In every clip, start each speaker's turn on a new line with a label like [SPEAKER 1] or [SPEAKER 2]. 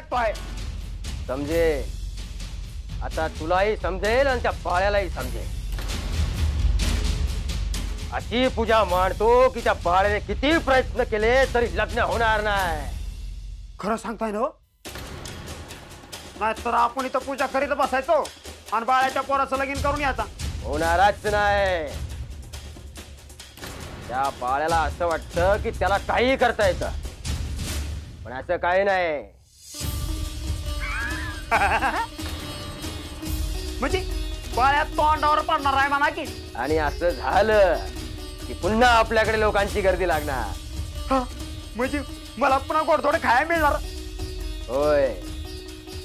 [SPEAKER 1] शकतोय.
[SPEAKER 2] समजे आता तुलाही समजेल आणि त्या बाळ्यालाही समजेल. अशी पूजा मांडतो की त्या बाळ्याने किती प्रयत्न केले तरी लग्न होणार नाही.
[SPEAKER 1] खरं सांगताय ना? नाही तर आपण इथं पूजा करीत बसायचो आणि बाळ्याच्या पोराचं लगीन करून यायचा.
[SPEAKER 2] होणारच नाही. त्या बाळ्याला असं वाटतं की त्याला काही करता येतं, पण असं काही नाही.
[SPEAKER 1] म्हणजे बाळ्या तोंडावर पडणार आहे म्हणा की.
[SPEAKER 2] आणि असं झालं की पुन्हा आपल्याकडे लोकांची गर्दी लागणार.
[SPEAKER 1] म्हणजे मला पुन्हा गोडधोडे खायला मिळणार.
[SPEAKER 2] होय,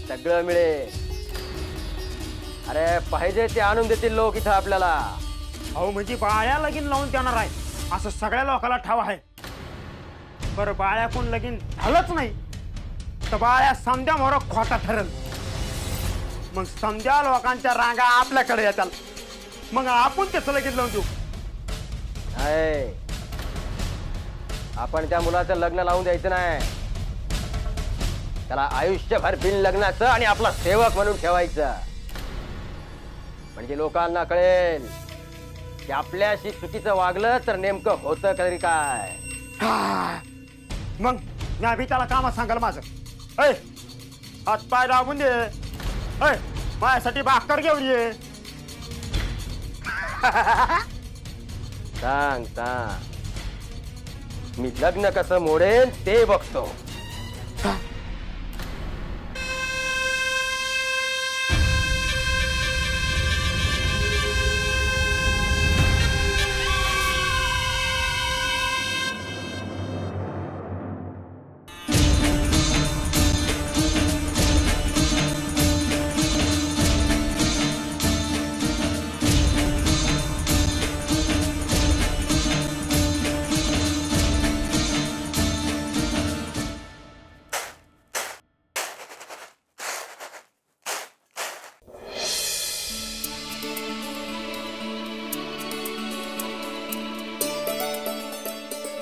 [SPEAKER 2] सगळं मिळेल. अरे पाहिजे ते आणून देतील लोक इथं आपल्याला.
[SPEAKER 1] अहो म्हणजे बाळ्या लगीन लावून देणार आहे असं सगळ्या लोकांना ठाव आहे. बरं बाळ्या कोण लगीन झालंच नाही तर बाळ्या समध्या मोर खोटा ठरल. मग समध्या लोकांच्या रांगा आपल्याकडे येतात. मग आपण त्याचं लगीन लावून देऊ.
[SPEAKER 2] आहे, आपण त्या मुलाचं लग्न लावून द्यायचं नाही. त्याला आयुष्यभर बिन लग्नाचं आणि आपला सेवक म्हणून ठेवायचं. म्हणजे लोकांना कळेल की आपल्याशी चुकीचं वागलं तर नेमकं होतं तरी काय.
[SPEAKER 1] मग मी बी त्याला कामात सांगाल माझं. हात पाय दाबून दे. माझ्यासाठी भाकर घेऊन ये.
[SPEAKER 2] सांग सांग, मी लग्न कसं मोडेन ते बघतो.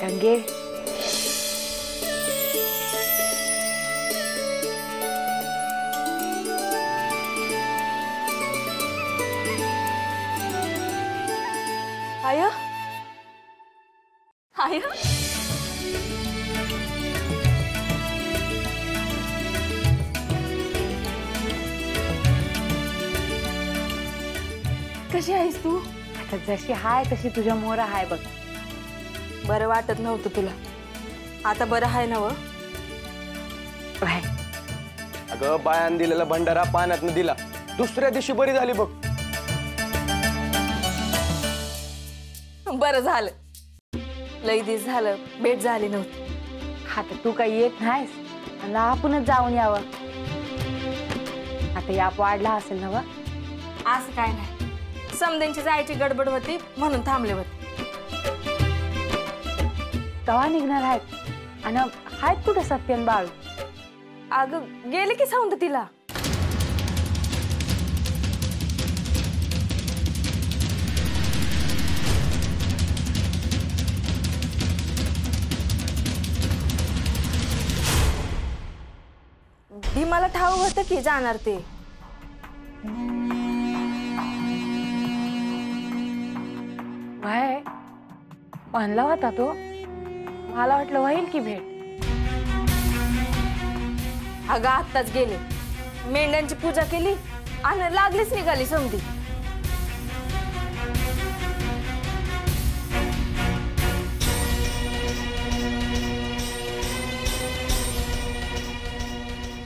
[SPEAKER 3] गंगे,
[SPEAKER 4] आय आय कशी आहेस तू?
[SPEAKER 3] आता जशी हाय तशी तुझ्या मोरा हाय बघ.
[SPEAKER 4] बरं वाटत नव्हतं तुला, आता बरं आहे ना?
[SPEAKER 5] अगं बायान दिलेला भंडारा पाण्यातनं दिला, दुसऱ्या दिवशी बरी झाली बघ.
[SPEAKER 4] बरं झालं, लई दिवस झालं भेट झाली नव्हती.
[SPEAKER 3] आता तू काही येत नाहीस आणि आपणच जाऊन यावं. आता याप वाढला असेल ना? व
[SPEAKER 4] असं काय नाही, समद्यांची जायची गडबड होती म्हणून थांबले होते.
[SPEAKER 3] कवा निघणार आहेत आणि आहेत कुठं सत्यन बाळू?
[SPEAKER 4] अगं गेले की सांगतो तिला. भीमाला ठाव होतं की जाणार ते.
[SPEAKER 3] वय म्हणला होता तो, मला वाटलं होईल की भेट.
[SPEAKER 4] अगं आत्ताच गेले, मेंढ्यांची पूजा केली आणि लागलीच निघाली समधी.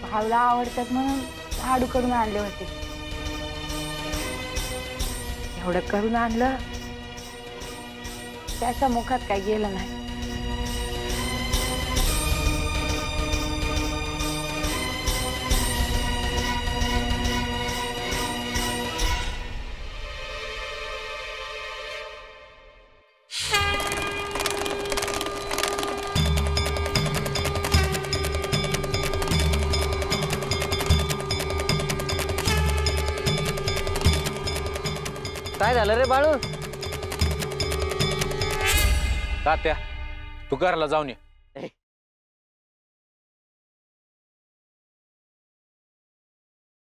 [SPEAKER 3] भाऊला आवडतात म्हणून लाडू करून आणले होते. एवढं करून आणलं, त्याच्या मुखात काही गेलं नाही.
[SPEAKER 2] काय झालं रे बाळू?
[SPEAKER 5] तात्या तू घराला जाऊन ये.